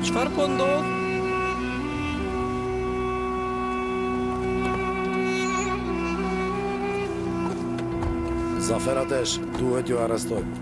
Çfarë po ndodh? Zafer Atesh, duhet ju arrestojmë.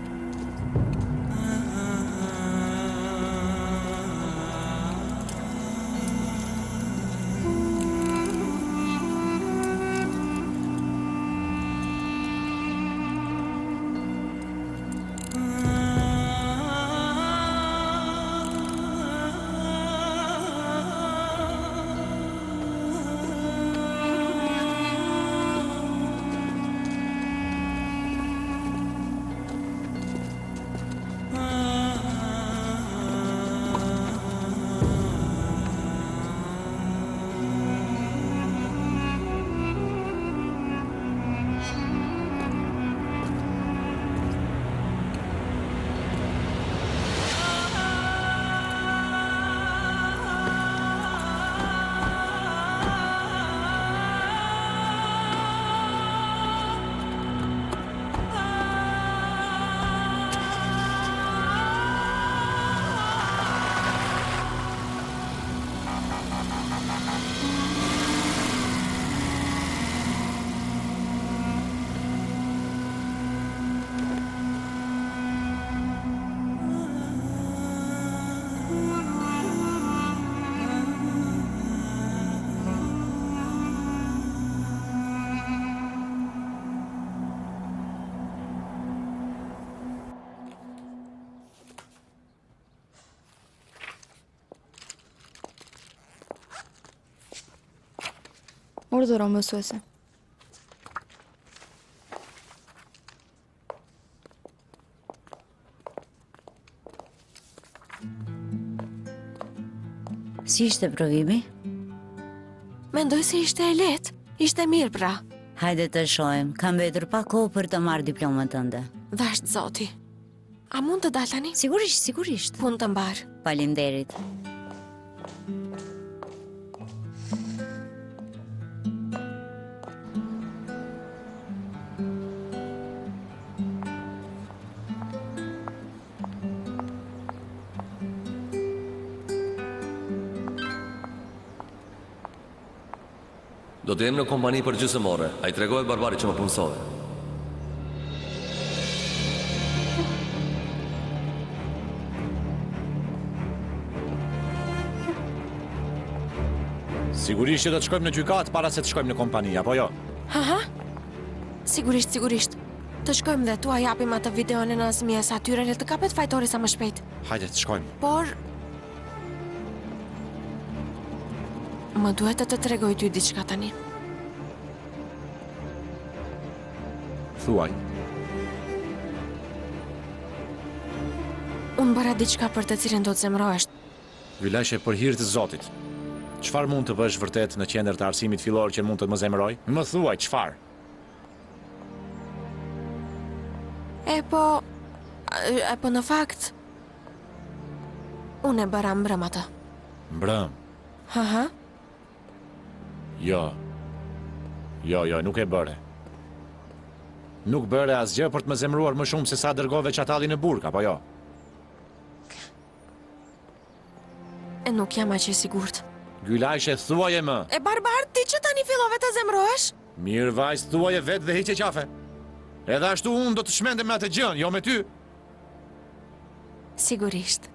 Urdhëro mësuese. Si ishte provimi? Mendoj se ishte e lehtë. Ishte mirë pra. Hajde të shohim. Kam mbetur pa kohë për të marrë diplomën tënde. Dhasht zoti. A mund të dal tani? Sigurisht, sigurisht. Punë të mbar. Faleminderit. Do të jem në kompani për gjysmore. Ai tregohet barbarit që më punësove. Sigurisht që do të shkojmë në gjykat para se të shkojmë në kompani, apo jo? Haha. Sigurisht, sigurisht. Të shkojmë dhe tua japim atë videon e Nazmies atyre le të kapet fajtori sa më shpejt. Hajde të shkojmë. Por më duhet të tregoj ty diçka tani. Thuaj. Unë bëra diçka për të cilën do të zemrohesh. Gylajshe, për hir të Zotit. Çfarë mund të bësh vërtet në qendër të arsimit fillor që mund të më zemëroj? Më thuaj, çfarë? E po në fakt unë e bëra mbrëm atë. Mbrëm? Haha. Jo, nuk e bëre. Nuk bëre asgjë për të më zemruar më shumë se sa dërgove çatalli në burg, apo jo? E nuk jam aq e sigurt. Gylajshe, thuaje më. E barbar, ti që tani fillove të zemrohesh? Mirë vajzë, thuaje vetë dhe hiqe qafe. Edhe ashtu unë do të shmendem me atë gjën, jo me ty. Sigurisht.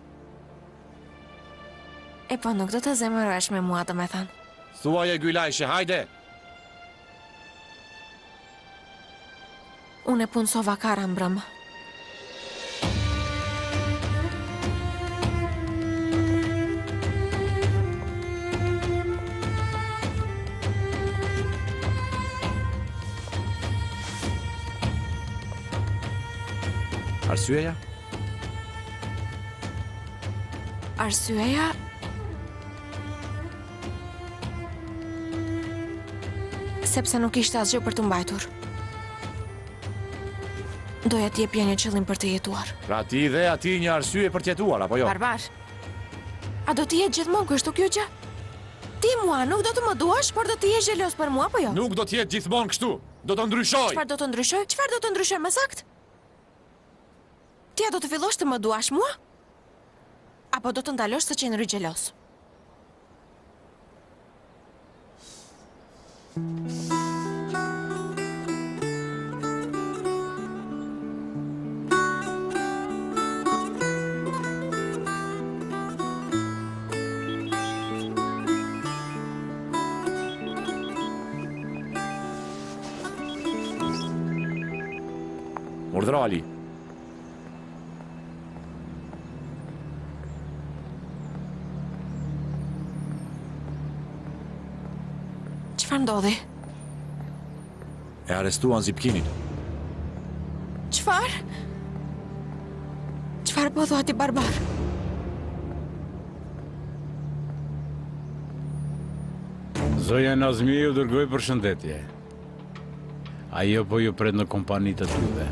E po nuk do të zemrohesh me mua, të me thënë. Thuaje Gylajshe, hajde. Unë e punësova kara mbrëm. Arsyeja? Arsyeja? Sepse nuk ishte asgjë për të mbajtur. Doja të jepja një qëllim për të jetuar. Pra ti dhe ati një arsye për të jetuar, apo jo? Barbar, a do të jetë gjithmonë kështu kjo gjë? Ti mua nuk do të më duash, por do të jesh xheloz për mua, apo jo? Nuk do të jetë gjithmonë kështu. Do të ndryshoj. Çfarë do të ndryshoj? Çfarë do të ndryshoj më saktë? Ti a do të fillosh të më duash mua? apo do të ndalosh së qenë rrugjelos? Urdhëro Ali. Çfarë ndodhi? E arrestuan Zipkinin. Çfarë? Çfarë po thua ti barbar? Zoja Nazmi ju dërgoj për shëndetje. Ajo po ju pret në kompani të tyre.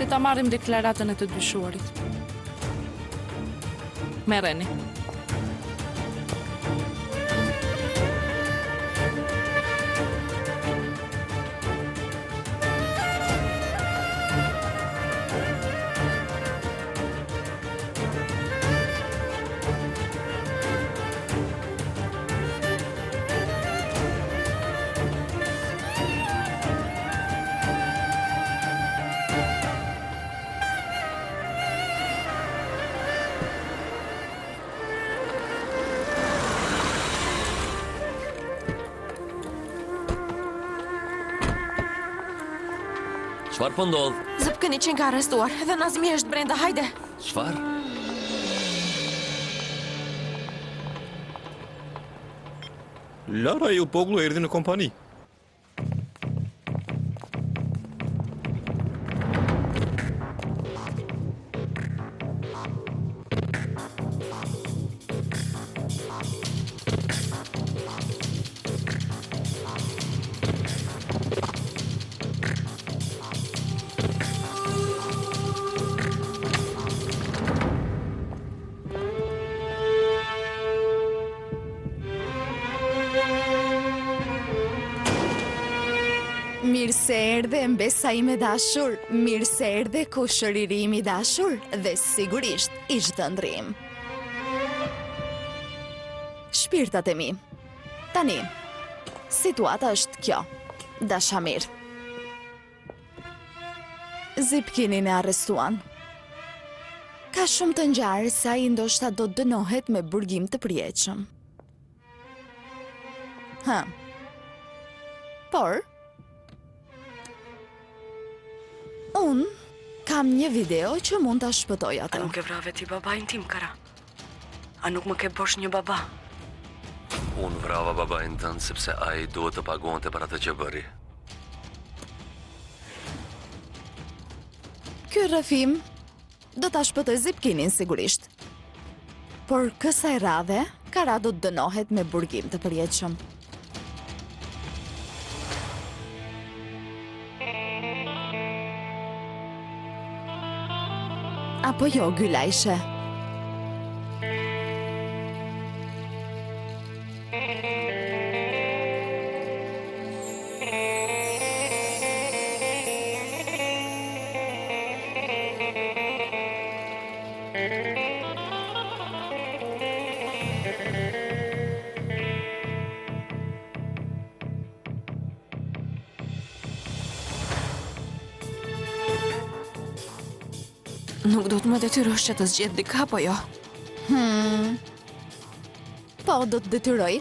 Le ta marrim deklaratën e të dyshuarit. Merreni. Çfarë po ndodh? Zipkini qenë ka arrestuar, edhe Nazmi është brenda, hajde. Çfarë? Lara Ilpoglu erdhi në kompani. Mirë se erdhe mbesa ime dashur, mirë se erdhe kushëriri imi dashur dhe sigurisht ishtë dëndrim. Shpirtat e mi, tani, situata është kjo, dashamir. Zipkinin e arrestuan. Ka shumë të ngjarë se ai ndoshta do të dënohet me burgim të përjetshëm. Por, unë kam një video që mund ta shpëtoj atë. A nuk e vrave ti babain tim, Kara? A nuk më ke bosh një baba? Unë vrava babain tënd sepse ai duhet të paguante për atë që bëri. Ky rrëfim do ta shpëtoj Zipkinin sigurisht. Por kësaj radhe, Kara do të dënohet me burgim të përjetshëm. Apo jo, Gylajshe? Nuk do të më detyrosh që të zgjedh dikë apo jo? Po, do të detyroj.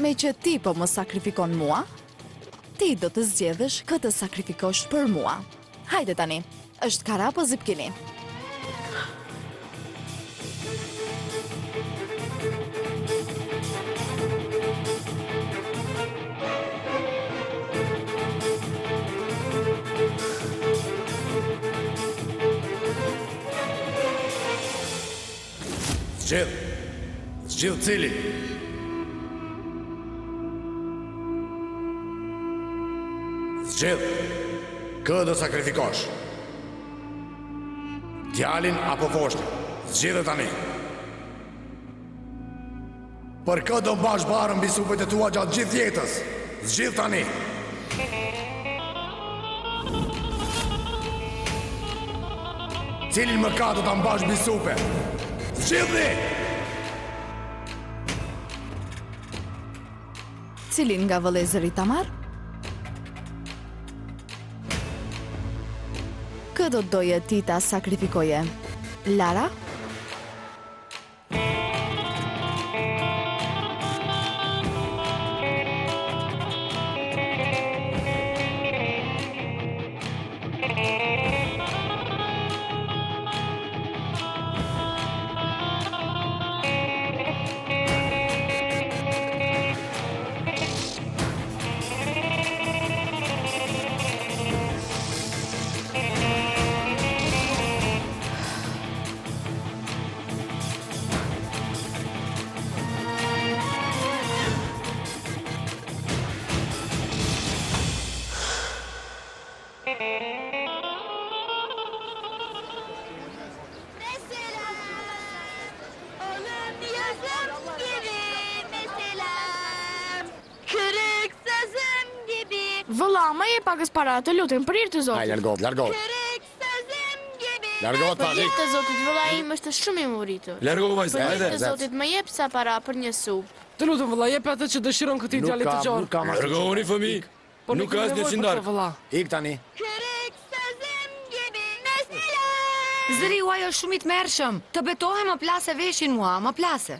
Me që ti po më sakrifikon mua, ti do të zgjedhësh këtë sakrifikosh për mua. Hajde tani, është Kara apo Zipkini? Zgjidh cilin. Zgjidh. Kë do sakrifikosh? Djalin apo foshtin? Zgjidhe tani. Për kë do mbash barën mbi supët e tua gjatë gjithë jetës? Zgjidh tani. Cilin mëkat do ta mbash mbi supe? Zgjidhni! Cilin nga vëllezërit Tamar? Kë do të doje ti ta sakrifikoje? Lara? Vëlla, ma je pakës para, të lutem, për hir të Zotit. Ai, largohet. Largohet Për tani. hir të Zotit, vëlla im është shumë i muritur. Largohu vajza, Për hir hajde. të Zotit, më jep sa para për një supë. Të lutem vëlla, jep atë që dëshiron këtij djalit të gjarë. Nuk kam. Largohuni fëmijë. Po Nuk ka asnjë që ndarë. vëlla. Ik tani. Zëri uaj është shumë i tmerrshëm. Të betohem më plase veshin mua, më plase.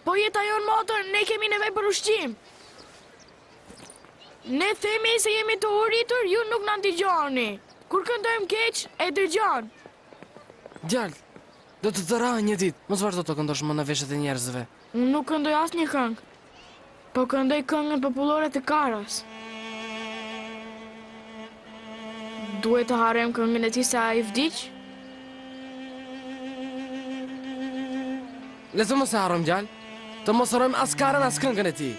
Po jeta jonë motor, ne kemi nevojë për ushqim. Ne themi se jemi të uritur, ju nuk na dëgjoni. Kur këndojmë keq, e dëgjon. Djalë, do të të raha një ditë. Mos vazhdo të këndosh më në veshët e njerëzve. Unë nuk këndoj asnjë këngë, po këndoj këngën popullore të Karas. Duhet të harrojmë këngën e tij se ai vdiq? Le të mos e harrojmë djalë. Të mos harrojmë as Karën as këngën e tij.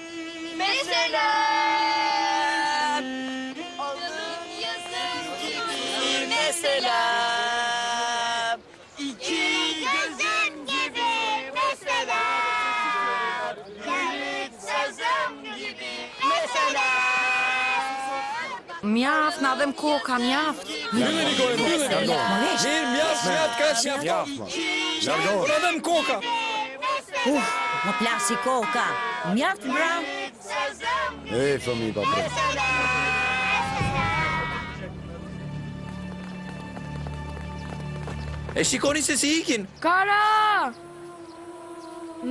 Mjaft, na dhem koka, mjaft. Mbyllini gojën, mbyllini. Mirë, mjaft, ka mjaft. Largohet. Po dhem koka. Më plasi koka. Mjaft bra. Ej, fëmijë pa pres. E shikoni se si ikin. Kara!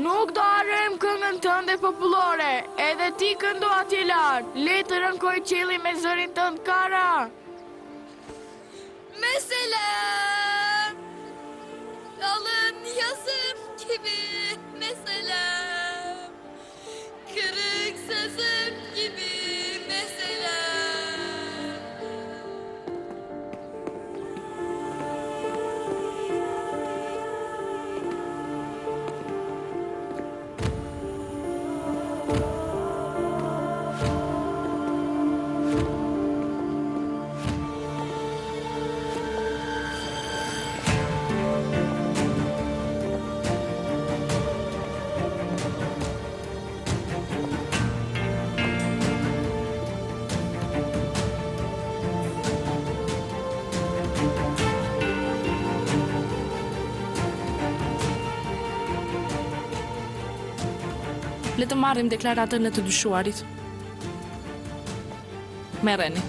Nuk do harrojmë këngën tënde popullore, edhe ti këndo atje lart. Le të rënkoj qielli me zërin tënd, Kara. Mesela alın yazım gibi mesela kırık sözüm gibi mesela. Le të marrim deklaratën e të dyshuarit. Merreni.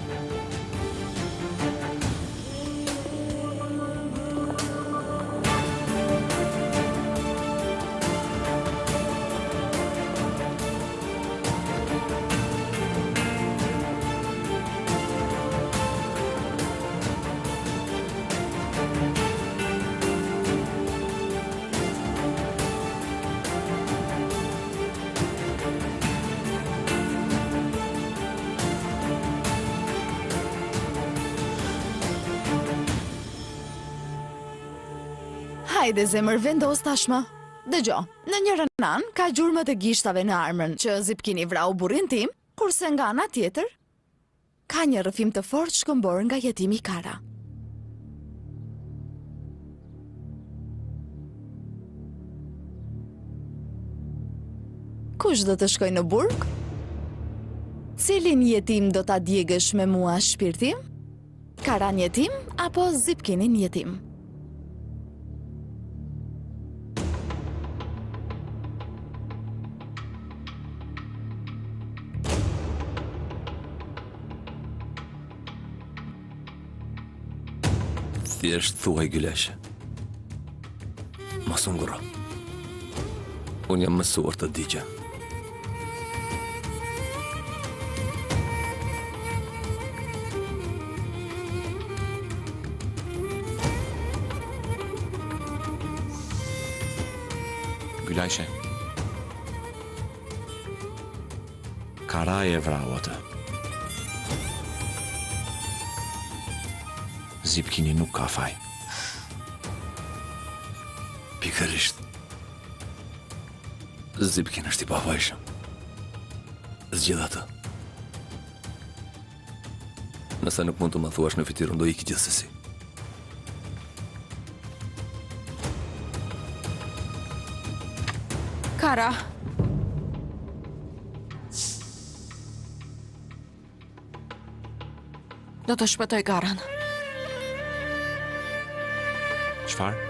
Hajde zemër, vendos tashmë. Dëgjo, në njërën anë ka gjurmët e gishtave në armën që Zipkini vrau burrin tim, kurse nga ana tjetër ka një rrëfim të fortë shkëmbor nga jetimi Kara. Kush do të shkoj në burg? Cilin jetim do ta djegësh me mua shpirtim? Karan jetim apo Zipkinin jetim? Thjesht thuaj Gülesh. Mos u ngurro. Unë jam mësuar të digja. Gülesh. Kara e vrau atë. Zipkini nuk ka faj. Pikërisht. Zipkin është i pafajshëm. Zgjidh atë. Nëse nuk mund të më thuash në fytyrë, do iki gjithsesi. Kara. Do të shpëtoj Karan. Çfarë?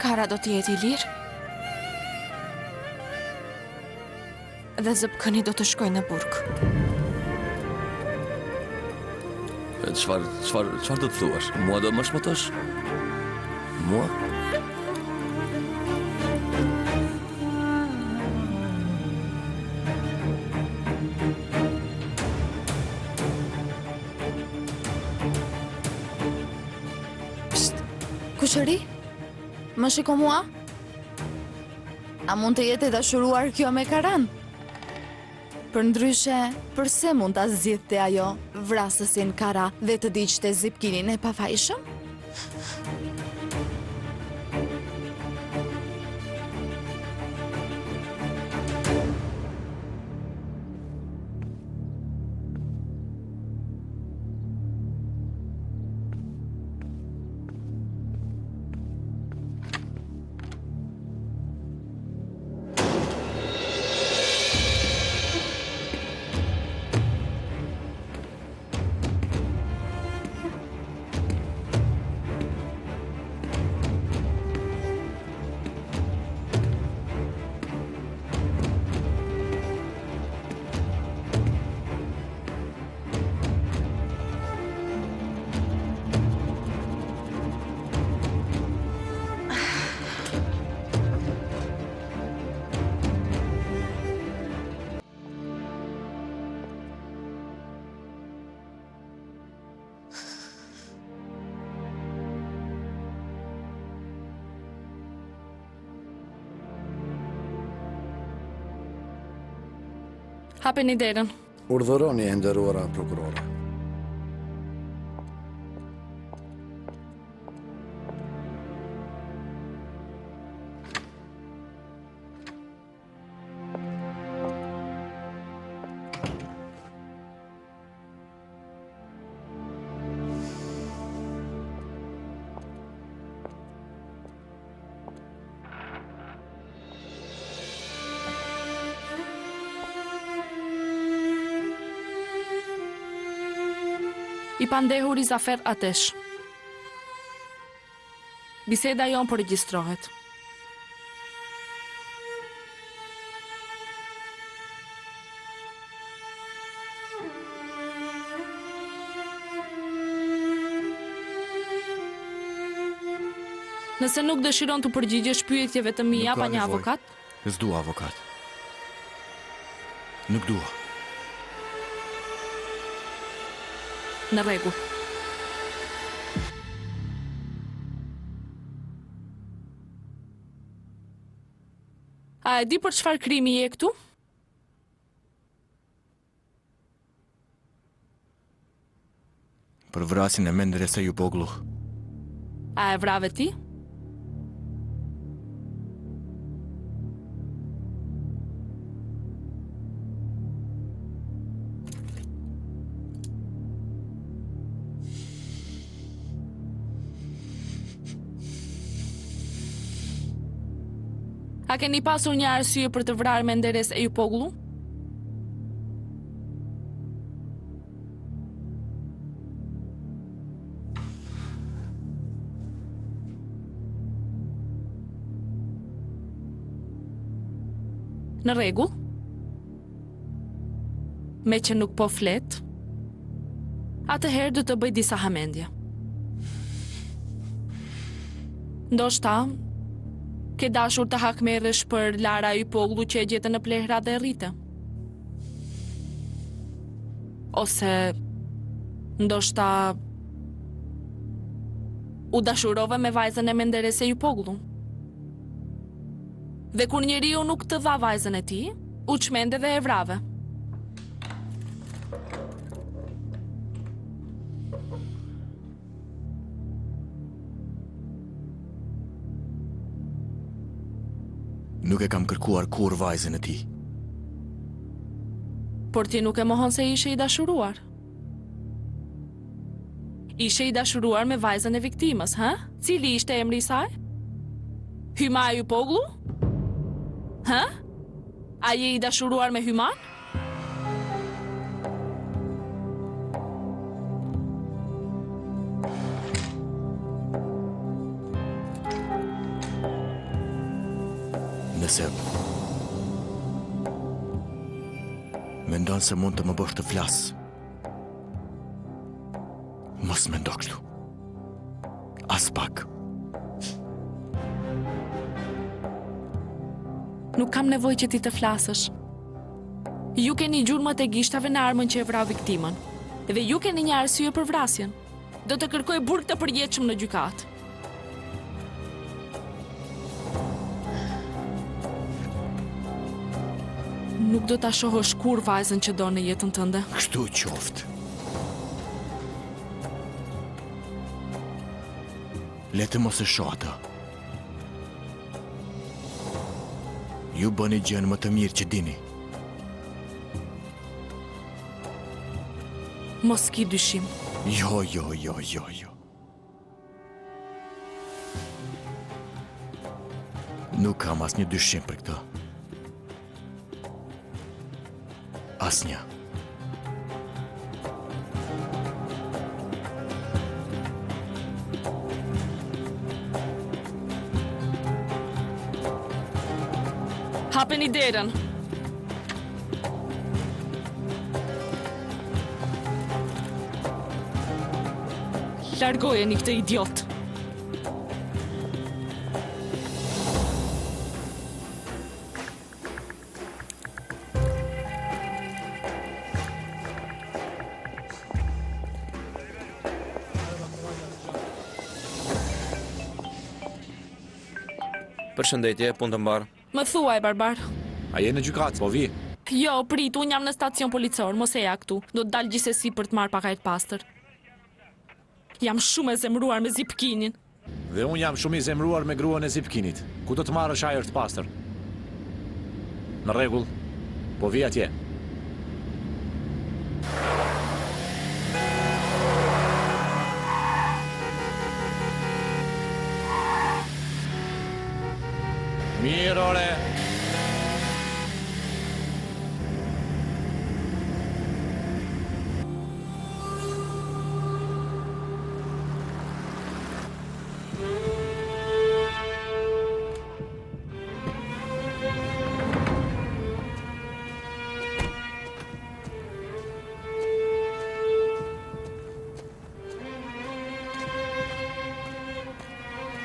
Kara do të jetë i lirë. Dhe Zipkini do të shkojë në burg. Çfarë do të thuash? Mua do më shmëtosh? Mua? Kushëri? Më shiko mua? A mund të jetë e dashuruar kjo me Karan? Për ndryshe, përse mund ta zgjidhte ajo vrasësin Kara dhe të diqte Zipkinin e pafajshëm? Hapeni derën. Urdhëroni e nderuara prokurore. I pandehuri Zafer Atesh. Biseda jon përregjistrohet. Nëse nuk dëshiron të përgjigjesh pyetjeve të mia pa një avokat? S'dua avokat. Nuk dua. Në rregull. A e di për çfarë krimi je këtu? Për vrasjen e Menderes Ayuboglu. A e vrave ti? A keni pasur një arsye për të vrarë Menderes Ayuboglu? Në rregull? Me që nuk po flet, atëherë do të bëj disa hamendje. Ndoshta, ke dashur të hakmerrësh për Lara Ayuboglu që e gjete në plehra dhe rrite. Ose, ndoshta, u dashurove me vajzën e Menderes Ayuboglu. Dhe kur njeriu nuk të dha vajzën e tij, u çmende dhe e vrave. Nuk e kam kërkuar kur vajzën e tij. Por ti nuk e mohon se ishe i dashuruar. Ishe i dashuruar me vajzën e viktimës, ha? Cili ishte emri i saj? Hyma Ayuboglu? Ha? A je i dashuruar me Hyman? Nëse mendon se mund të më bësh të flas, mos mendo kështu. As pak. Nuk kam nevojë që ti të flasësh. Ju keni gjurmët e gishtave në armën që e vrau viktimën. Dhe ju keni një arsye për vrasjen. Do të kërkoj burg të përjetshëm në gjykatë. Nuk do ta shohësh kur vajzën që do në jetën tënde. Kështu qoftë. Le të mos e shoh atë. Ju bëni gjën më të mirë që dini. Mos ki dyshim. Jo. Nuk kam asnjë dyshim për këtë. Asnjë. Hapeni derën. Largojeni këtë idiot. Përshëndetje, punë të mbarë. Më thuaj, Barbar. A je në gjykatë, po vi? Jo, prit, unë jam në stacion policor, mos e ja këtu. Do të dalë gjithsesi për të marrë pakajt pastër. Jam shumë e zemruar me Zipkinin. Dhe unë jam shumë i zemruar me gruan e Zipkinit. Ku do të marrësh ajër të pastër? Në rregull, po vi atje. Mirë, ore.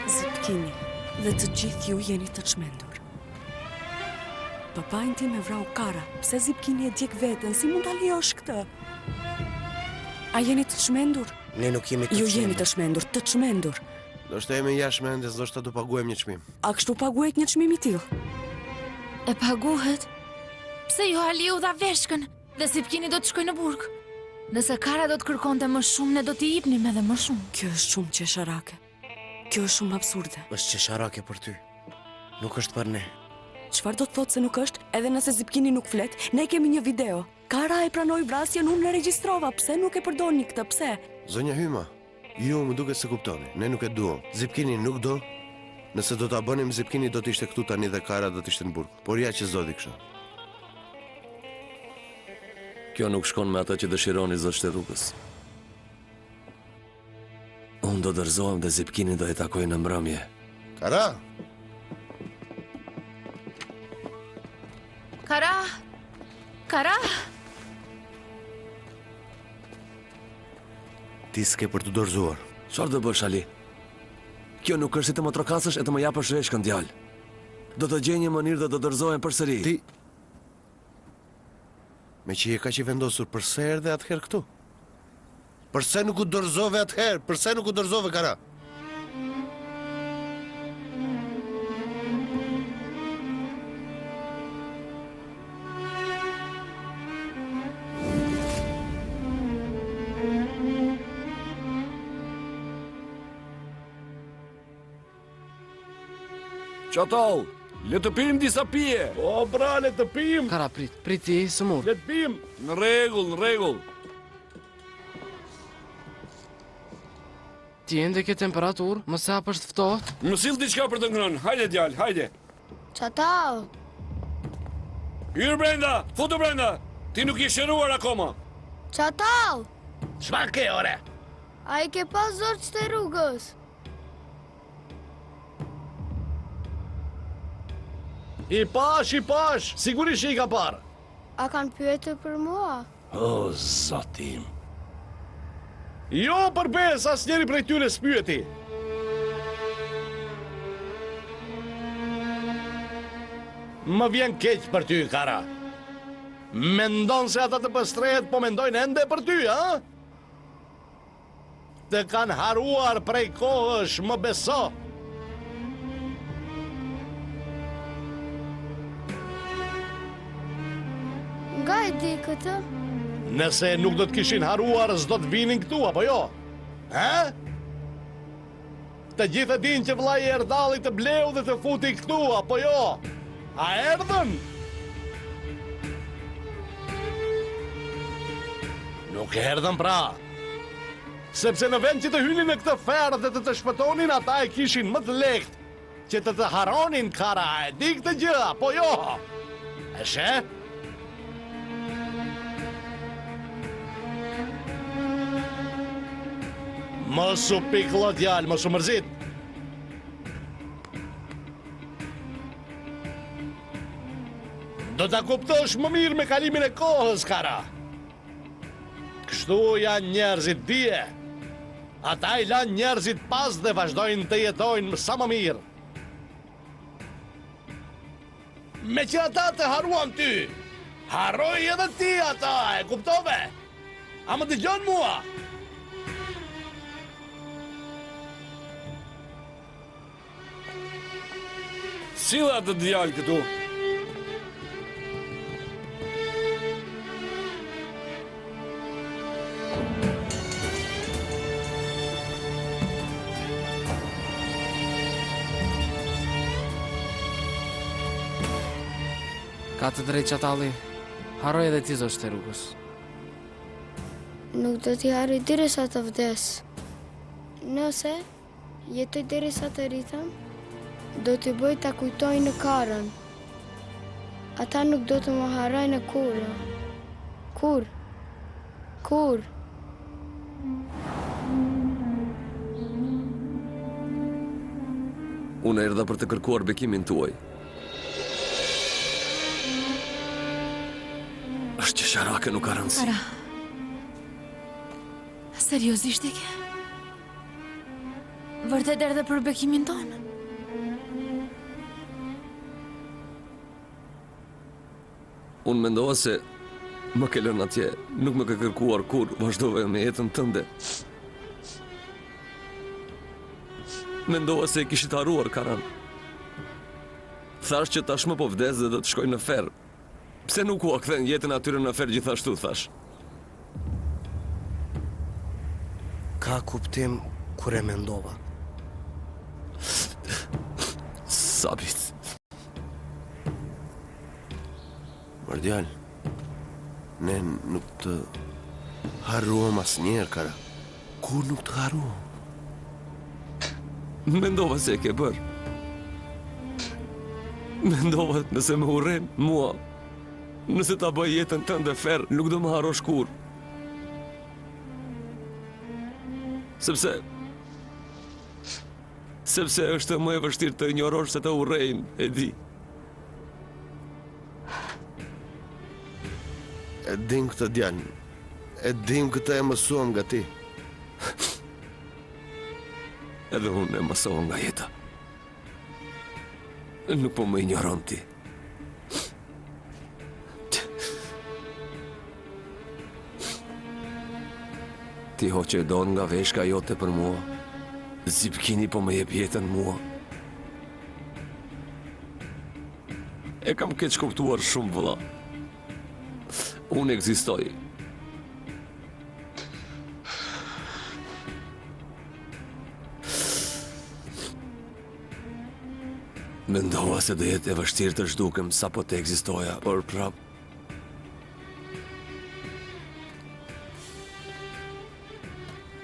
Zipkini, dhe të gjithë ju jeni të çmendur. Papajnë tim e vrau Kara, pse Zipkini e djek veten, si mund ta lejosh këtë? A jeni të çmendur? Ne nuk jemi të çmendur. Ju jeni të çmendur, të çmendur. Do shta jemi jashtë mendes, do shta do paguajmë një çmim. A kështu paguajt një çmim i tillë? E paguhet? Pse jo Aliu dha veshkën dhe Sipkini do të shkoj në burg? Nëse Kara do të kërkonte më shumë, ne do t'i jepnim edhe më shumë. Kjo është shumë qesharake. Kjo është shumë absurde. Është qesharake për ty. Nuk është për ne. Çfarë do të thotë se nuk është? Edhe nëse Zipkini nuk flet, ne kemi një video. Kara e pranoi vrasjen, unë e regjistrova. Pse nuk e përdorni këtë? Pse? Zonja Hyma, ju më duket se kuptoni. Ne nuk e duam. Zipkini nuk do. Nëse do ta bënim, Zipkini do të ishte këtu tani dhe Kara do të ishte në burg. Por ja që zoti kështu. Kjo nuk shkon me ata që dëshironi, zot Shterukës. Unë do dërzohem dhe Zipkinin do e takoj në mbrëmje. Kara! Kara! Kara! Ti s'ke për të dorëzuar. Çfarë do bësh, Ali? Kjo nuk është si të më trokasësh e të më japësh rreshkën, djalë. Do të gjej një mënyrë dhe do dërzohem përsëri. Ti me që je ka që vendosur, përse erdhe atëherë këtu? Përse nuk u dorëzove atëherë? Përse nuk u dorëzove, Kara? Qatall, le të pim disa pije. O, bra, le të pim. Kara, prit ti, Sëmur. Le të pim. Në rregull. Ti ende ke temperaturë, më sa është ftohtë? Më sill diçka për të ngrënë. Hajde djalë, hajde. Çatall. Hyr brenda, futu brenda. Ti nuk je shëruar akoma. Çatall. Çfarë ke, ore? A i ke pas zor të rrugës? I pash, sigurisht që i ka parë. A kanë pyetur për mua? O, zotim. Jo përbes, as njeri prej tyre s'pyeti. Më vjen keq për ty, Kara. Mendon se ata të pëstrehet, po mendojnë ende për ty, ha? Të kanë haruar prej kohësh, më beso. Nga e di këtë? Nëse nuk do të kishin haruar, s'do të vinin këtu, apo jo? He? Të gjithë din që vllai i Erdallit të bleu dhe të futi këtu, apo jo? A erdhën? Nuk erdhën pra. Sepse në vend që të hynin në këtë ferë dhe të shpëtonin, ata e kishin më të lehtë që të haronin, Kara, e di këtë gjë, apo jo? E she? Mos u piklo djalë, mos u mërzit. Do ta kuptosh më mirë me kalimin e kohës, Kara. Kështu janë njerëzit, dije. Ata i lanë njerëzit pas dhe vazhdojnë të jetojnë sa më mirë. Me që ata të haruan ty, harroj edhe ti ata, e kuptove? A më dëgjon mua? Silla të djalë këtu. Ka të drejtë Çatalli. Harroj edhe ti zot Shterukës. Nuk do t'i harroj derisa të vdes. Nëse jetoj derisa të rritem, do t'i bëj ta kujtoj në Karën. Ata nuk do të më harrojnë kurrë. Kur? Unë erdha për të kërkuar bekimin tuaj. Është qesharake, nuk ka rëndësi. Kara. Seriozisht e ke? Vërtet erdhe për bekimin tonë? Unë mendova se më ke lënë atje, nuk më ke kërkuar kur, vazhdove me jetën tënde. Mendova se e kishit haruar, Karan. Thash që tashmë po vdes dhe do të shkoj në ferr. Pse nuk u kthen jetën atyre në ferr gjithashtu, thash? Ka kuptim kur e mendova. Sabit. Mardjal, ne nuk të harruam asnjëherë, kara. Kur nuk të harruam? Mendova se e ke bërë. Mendova nëse më urren mua, nëse ta bëj jetën tënde ferr, nuk do më harrosh kur. Sepse është më e vështirë të injorosh se të urrejnë, e di. E dim këtë djalë. E dim këtë e mësuam nga ti. Edhe unë e mësova nga jeta. Nuk po më injoron ti. Ti hoqe don nga veshka jote për mua. Zipkini po më jep jetën mua. E kam keq kuptuar shumë, vëlla. Unë ekzistoj. Mendova se do jetë e vështirë të zhdukem sa po të ekzistoja, por prap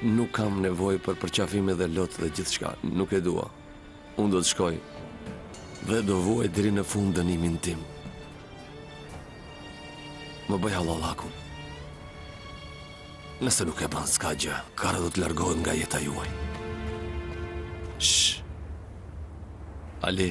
nuk kam nevojë për përqafime dhe lotë dhe gjithçka, nuk e dua. Unë do të shkoj dhe do vuaj deri në fund dënimin tim. Më bëj hallalakun. Nëse nuk e bën s'ka gjë, kara do të largohet nga jeta juaj. Shh. Ali.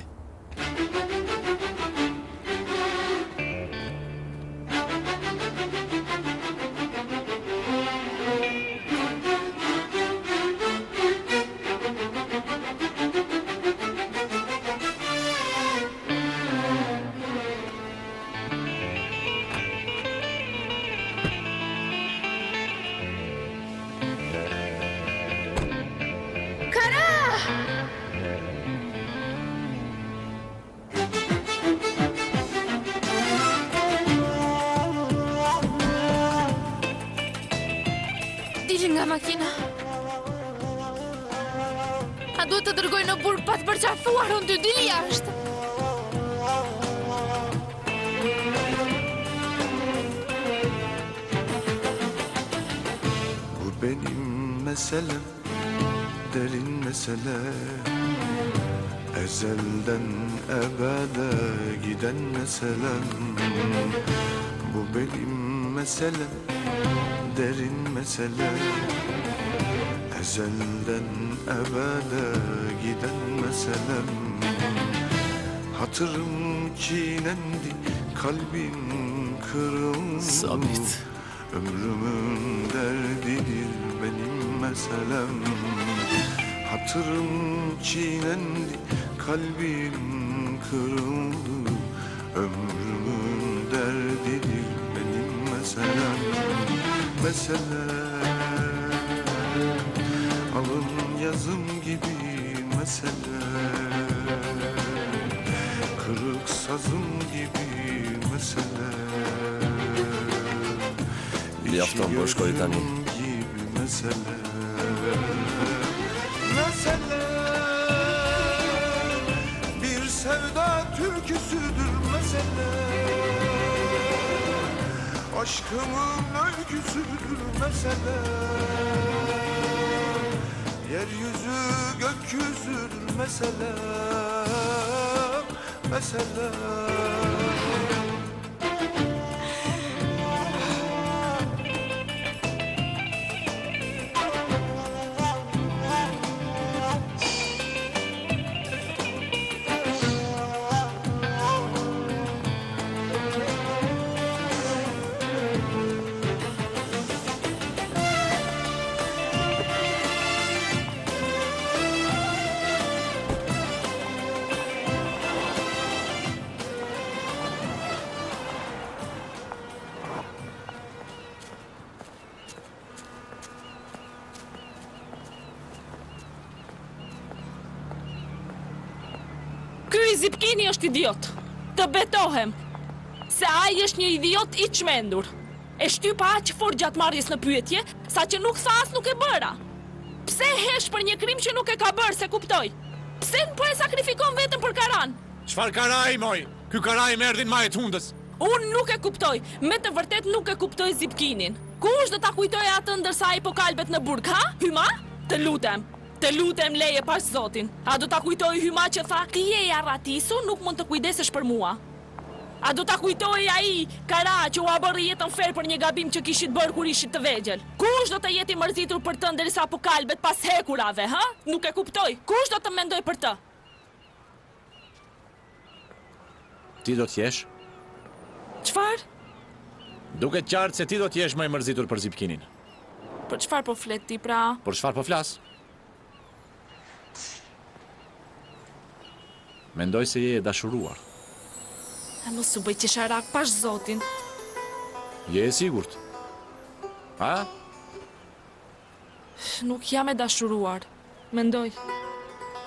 Nga makina. A duhet të dërgoj në burg pa të përqafuar, unë të dili jashtë. Bu benim meselem, derin mesele. Ezelden ebede giden meselem. Bu benim meselem, derin mesele. Ezelden ebede giden meselem. Hatırım çiğnendi, kalbim kırıldı. Sabit. Ömrümün derdidir benim meselem. Hatırım çiğnendi, kalbim kırıldı. Ömrümün derdidir benim meselem. Meselem, alın yazım gibi meselem. Kırık sazım gibi meselem. Bir haftan boş koy tani. Mesele, bir sevda türküsüdür mesele. Aşkımın öyküsüdür mesele. Yeryüzü gökyüzüdür mesele. Mesele. Zipkini është idiot. Të betohem se ai është një idiot i çmendur. E shtypa aq fort gjatë marrjes në pyetje, sa që nuk tha as nuk e bëra. Pse hesh për një krim që nuk e ka bërë, se kuptoj? Pse po e sakrifikon vetëm për Karan? Çfarë Karaj, moj? Ky Karaj më erdhin ma e tundës. Unë nuk e kuptoj, me të vërtet nuk e kuptoj Zipkinin. Kush do ta kujtoj atë ndërsa ai po kalbet në burg, ha? Hyma? Të lutem leje pas Zotin. A do ta kujtoj Hyma që tha, ti je i arratisu, nuk mund të kujdesesh për mua? A do ta kujtoj ai Kara që u abërri jetën fer për një gabim që kishit bërë kur ishit të vegjël? Kush do të jeti mërzitur për të ndërsa po kalbet pas hekurave, ha? Nuk e kuptoj. Kush do të mendoj për të? Ti do t'jesh? Çfarë? Duket qartë se ti do t'jesh më i mërzitur për Zipkinin. Për çfarë po flet ti pra? Për çfarë po flas? Mendoj se je e dashuruar. E mos u bëj qesharak pash Zotin. Je e sigurt? A? Nuk jam e dashuruar. Mendoj.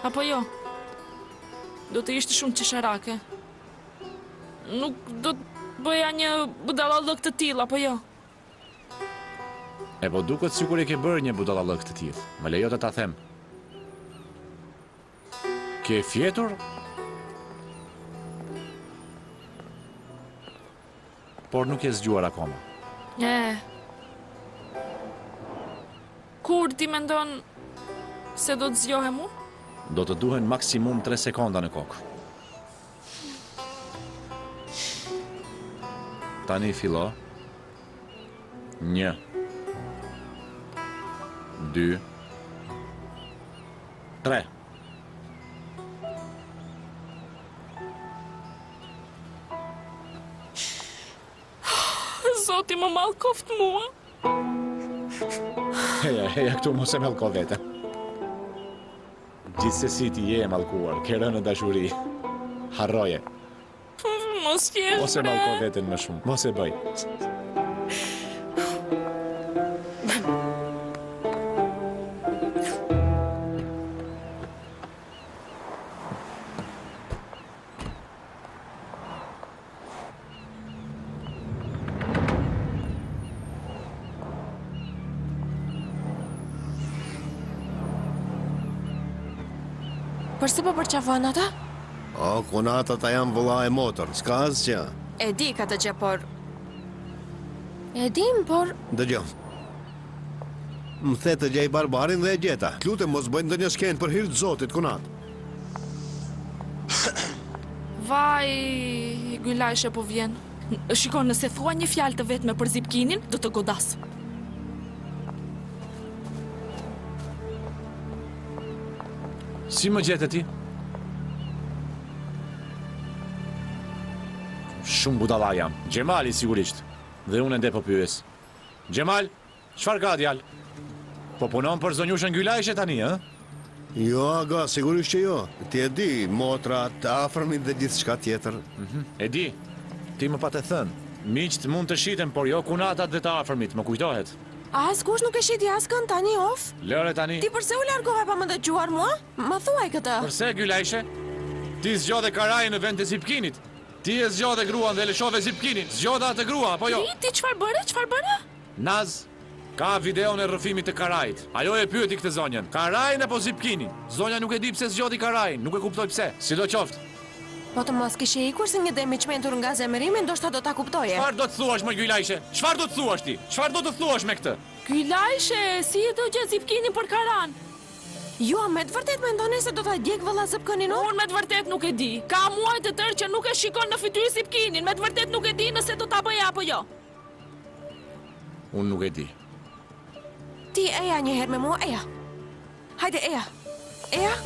Apo jo? Do të ishte shumë qesharake. Nuk do të bëja një budallallëk të tillë, apo jo? E po duket sikur e ke bërë një budallallëk të tillë. Më lejo të ta them. Ke fjetur? Por nuk e zgjuar akoma. Kur ti mendon se do të zgjohem unë? Do të duhen maksimum 3 sekonda në kokë. Tani fillo. 1 2 3 Zoti më mallkoft mua. Heja, këtu mos e mallko vete. Gjithsesi ti je e mallkuar, ke rënë në dashuri. Harroje. Mos je. Mos e mallko veten më shumë, mos e bëj. Përse po përqafon ata? O, konata ta jam vëlla e motor, s'ka asgjë. E di ka të gjë, por... E dim, por... Dëgjo. Më the të gjej barbarin dhe e gjeta. Lutem mos bëjnë ndonjë skenë për hir të Zotit, konat. Vaj, Gylajshe po vjen. Shikon, nëse thua një fjalë të vetme për Zipkinin, do të godas. Si më gjetë ti? Shumë budalla jam. Gjemali sigurisht. Dhe unë ende po pyes. Gjemal, çfarë ka djalë? Po punon për zonjushën Gylajshe tani, ë? Jo, aga, sigurisht që jo. Ti e di, motra, të afërmit dhe gjithçka tjetër. E di. Ti më pa të thënë. Miqt mund të shiten, por jo kunatat dhe të afërmit, më kujtohet. As kush nuk e shiti askën tani of? Lëre tani. Ti përse u largove pa më dëgjuar mua? Më thuaj këtë. Përse Gylajshe? Ti zgjodhe Karajin në vend të Zipkinit. Ti e zgjodhe gruan dhe lëshove Zipkinin. Zgjodha atë grua, apo jo? Ti çfarë bëre? Çfarë bëre? Naz, ka videon e rrëfimit të Karajit. Ajo e pyeti këtë zonjën. Karajin apo Zipkinin? Zonja nuk e di pse zgjodhi Karajin, nuk e kuptoj pse. Sidoqoftë. Po të mos kishe ikur se një dëm i çmendur nga zemërimi, ndoshta do ta kuptoje. Çfarë do të thuash më Gylajshe? Çfarë do të thuash ti? Çfarë do të thuash me këtë? Gylajshe, si e do gjë Zipkinin për Karan? Jo, me të vërtet mendoni se do ta djeg vëlla Zipkinin? Unë me të vërtet nuk e di. Ka muaj të tërë që nuk e shikon në fytyrë Zipkinin. Me të vërtet nuk e di nëse do ta bëj apo jo. Unë nuk e di. Ti eja një herë me mua, eja. Hajde, eja. Eja?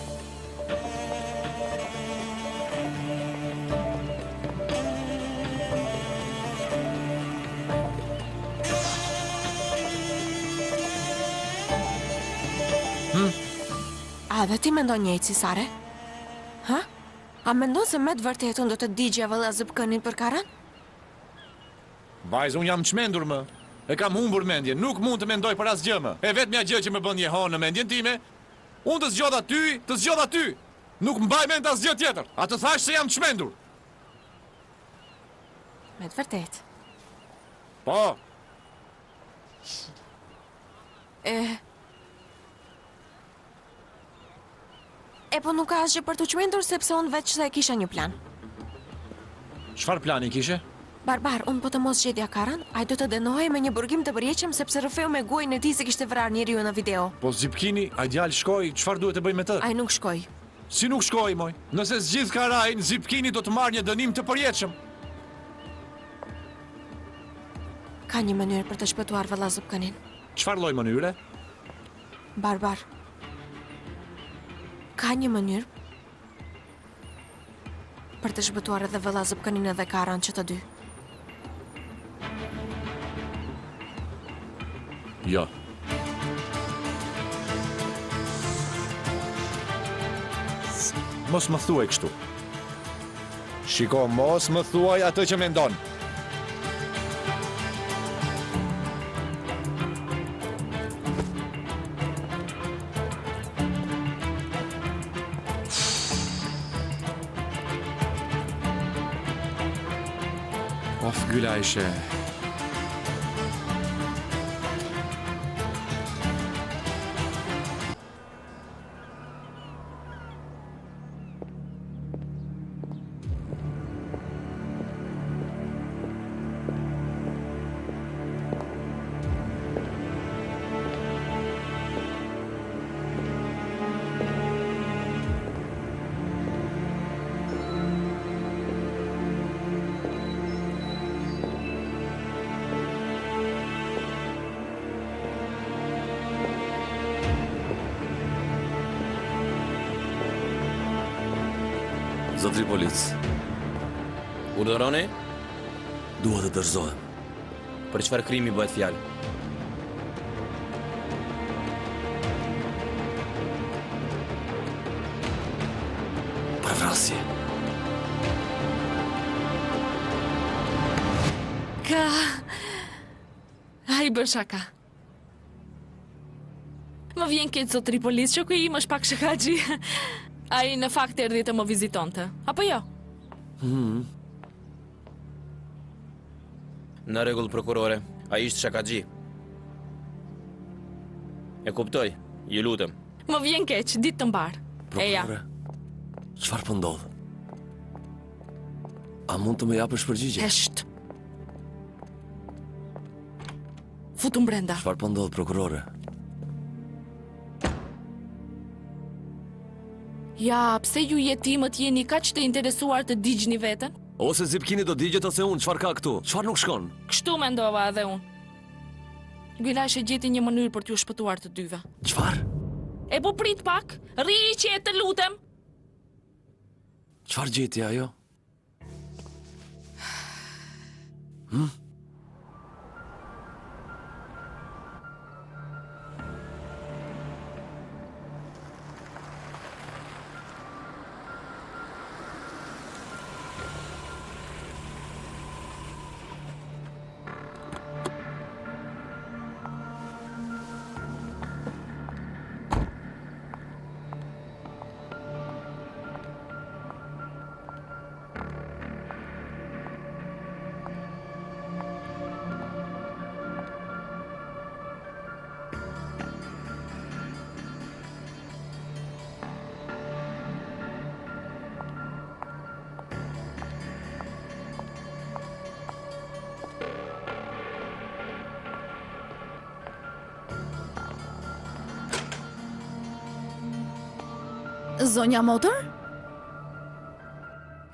A dhe ti mendon njëjtë si Sare? Ha? A mendon se me të vërtetën do të digje vëlla Zipkinin për Karan? Vajzë, unë jam çmendur më. E kam humbur mendjen, nuk mund të mendoj për asgjë më. E vetmja gjë që më bën jehonë në mendjen time, unë të zgjodha ty, të zgjodha ty. Nuk mbaj mend asgjë tjetër. A të thash se jam çmendur? Me të vërtet. Po. Po nuk ka asgjë për të çmendur sepse unë veç se kisha një plan. Çfarë plani kishe? Barbar, unë po të mos gjetja Karan, ai do të dënohej me një burgim të përjetshëm sepse rrëfeu me gojën e tij se kishte vrarë njeriu në video. Po Zipkini, ai djalë shkoi, çfarë duhet të bëj me të? Ai nuk shkoi. Si nuk shkoi, moj? Nëse zgjidh Karajin, Zipkini do të marrë një dënim të përjetshëm. Ka një mënyrë për të shpëtuar valla Zupkanin. Çfarë lloj mënyre? Barbar. Ka një mënyrë për të shpëtuar edhe valla Zupkanin edhe Karan që të dy. Jo. Mos më thuaj kështu. Shiko, mos më thuaj atë që mendon. Of Gülayşe. Zotri polic. Urdhëroni? Dua të dorëzohem. Për çfarë krimi bëhet fjalë? Për vrasje. Ka... Ai bën shaka. Më vjen keq zotri polic, që ku im është pak shakaxhi. Ai në fakt erdhi të më vizitonte, apo jo? Në rregull, prokurore, ai ishte shakaxhi. E kuptoj, ju lutem. Më vjen keq, ditë të mbar. Eja. Çfarë po ndodh? A mund të më japësh përgjigje? Hesht. Futu brenda. Çfarë po ndodh, prokurore? Ja, pse ju jetimët jeni kaq të interesuar të digjni veten? Ose Zipkini do digjet ose unë, çfarë ka këtu? Çfarë nuk shkon? Kështu mendova edhe unë. Gülayşe gjeti një mënyrë për t'ju shpëtuar të dyve. Çfarë? E po prit pak, rri që të lutem. Çfarë gjeti ajo? Zonja Motor?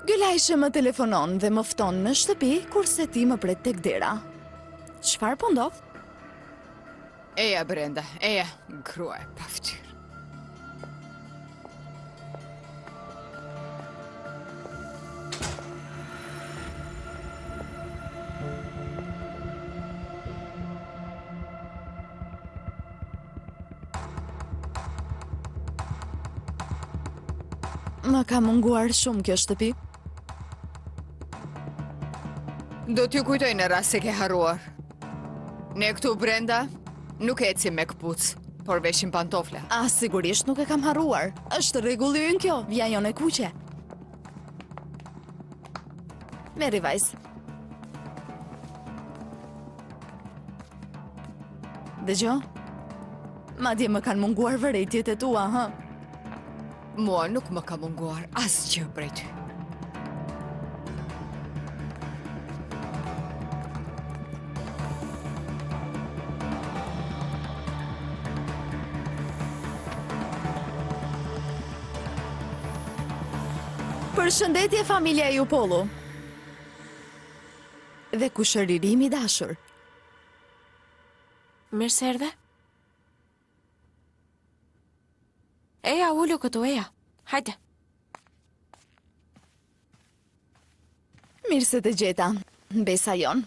Gülayşe më telefonon dhe më fton në shtëpi kurse ti më pret tek dera. Çfarë po ndodh? Eja Brenda, eja, grua e paftyr. Më ka munguar shumë kjo shtëpi. Do t'ju kujtoj në rast se ke harruar. Ne këtu Brenda nuk ecim me këpuc. por veshin pantofla. Sigurisht nuk e kam harruar. Është rregulli ynë kjo, vija jone kuqe. Meri vajz. Dëgjo? Madje më kanë munguar vërejtjet e tua, ha? Mua nuk më ka munguar asgjë prej ty. Përshëndetje familja Jupollu. Dhe kushëririmi dashur. Mirë se erdhe. Eja, ullu këtu, eja. Hajde. Mirë se të gjeta, besa jon.